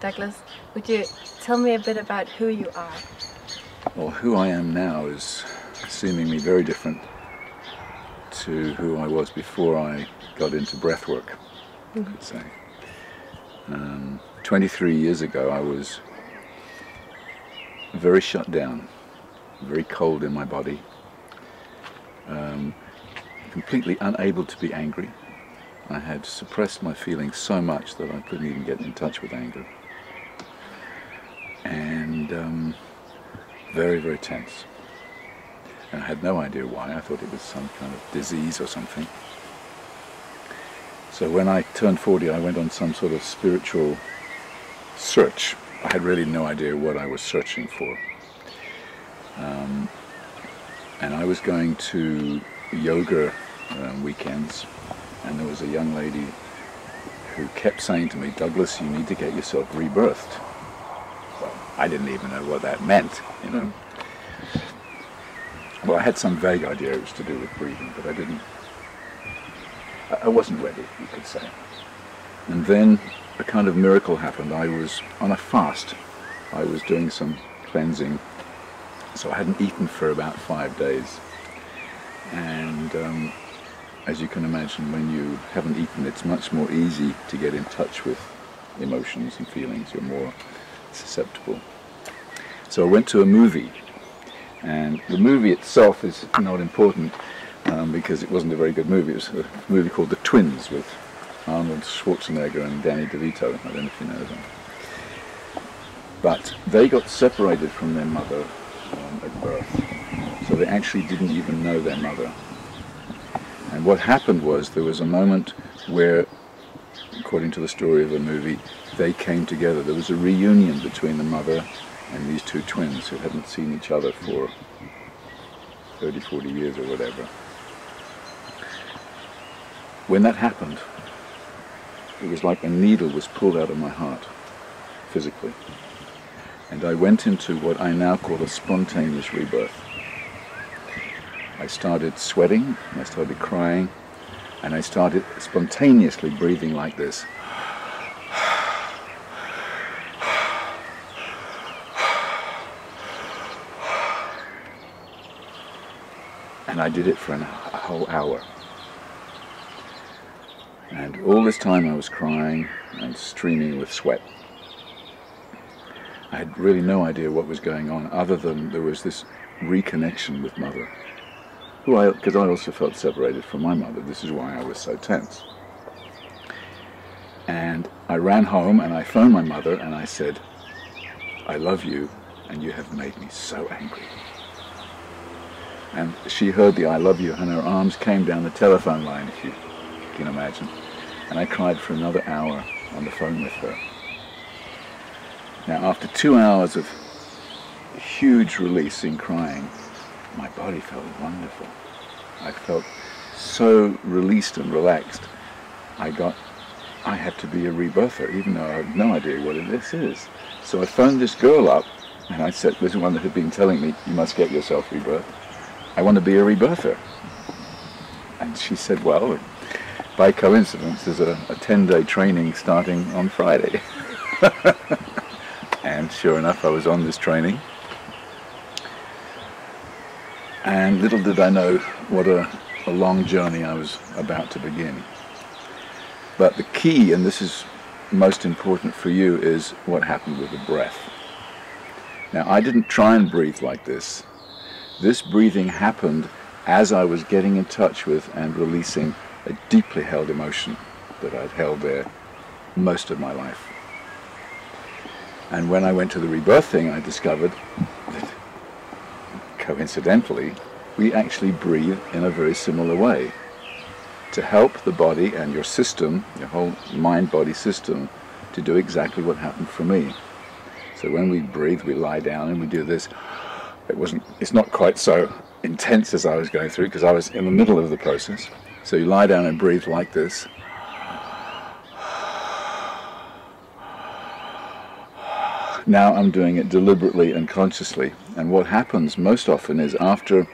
Douglas, would you tell me a bit about who you are? Well, who I am now is seemingly very different to who I was before I got into breathwork, I could say. 23 years ago, I was very shut down, very cold in my body, completely unable to be angry. I had suppressed my feelings so much that I couldn't even get in touch with anger. And very, very tense. And I had no idea why. I thought it was some kind of disease or something. So when I turned 40, I went on some sort of spiritual search. I had really no idea what I was searching for. And I was going to yoga weekends, and there was a young lady who kept saying to me, "Douglas, you need to get yourself rebirthed." Well, I didn't even know what that meant, you know. Well, I had some vague idea it was to do with breathing, but I wasn't ready, you could say. And then a kind of miracle happened. I was on a fast. I was doing some cleansing, so I hadn't eaten for about 5 days. And as you can imagine, when you haven't eaten, it's much more easy to get in touch with emotions and feelings. You're more susceptible. So I went to a movie, and the movie itself is not important because it wasn't a very good movie. It was a movie called The Twins with Arnold Schwarzenegger and Danny DeVito. I don't know if you know them. But they got separated from their mother at birth, so they actually didn't even know their mother. And what happened was there was a moment where, according to the story of the movie, they came together. There was a reunion between the mother and these two twins who hadn't seen each other for 30, 40 years or whatever. When that happened, it was like a needle was pulled out of my heart, physically. And I went into what I now call a spontaneous rebirth. I started sweating, I started crying, and I started spontaneously breathing like this. And I did it for a whole hour. And all this time I was crying and streaming with sweat. I had really no idea what was going on, other than there was this reconnection with Mother, because I also felt separated from my mother. This is why I was so tense. And I ran home and I phoned my mother and I said, "I love you and you have made me so angry." And she heard the "I love you" and her arms came down the telephone line, if you can imagine. And I cried for another hour on the phone with her. Now, after 2 hours of huge release in crying, my body felt wonderful. I felt so released and relaxed. I had to be a rebirther, even though I had no idea what this is. So I phoned this girl up, and I said, this is one that had been telling me, "You must get yourself rebirthed. I want to be a rebirther." And she said, "Well, by coincidence, there's a 10-day training starting on Friday." And sure enough, I was on this training. And little did I know what a long journey I was about to begin. But the key, and this is most important for you, is what happened with the breath. Now, I didn't try and breathe like this. This breathing happened as I was getting in touch with and releasing a deeply held emotion that I'd held there most of my life. And when I went to the rebirth thing, I discovered that, coincidentally, we actually breathe in a very similar way to help the body and your system, your whole mind-body system, to do exactly what happened for me. So when we breathe, we lie down and we do this. It's not quite so intense as I was going through, because I was in the middle of the process. So you lie down and breathe like this. Now I'm doing it deliberately and consciously. And what happens most often is after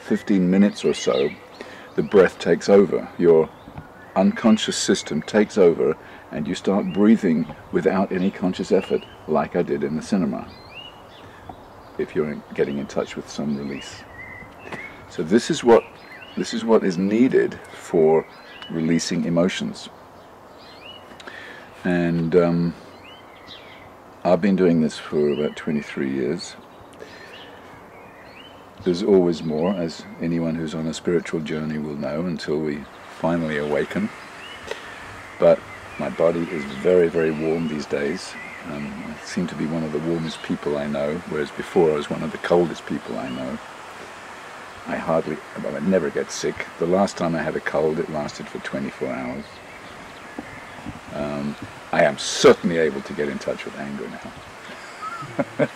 15 minutes or so, the breath takes over. Your unconscious system takes over and you start breathing without any conscious effort, like I did in the cinema, if you're getting in touch with some release. So this is what is needed for releasing emotions. And I've been doing this for about 23 years. There's always more, as anyone who's on a spiritual journey will know, until we finally awaken. But my body is very, very warm these days. I seem to be one of the warmest people I know, whereas before I was one of the coldest people I know. I never get sick. The last time I had a cold, it lasted for 24 hours. I am certainly able to get in touch with anger now.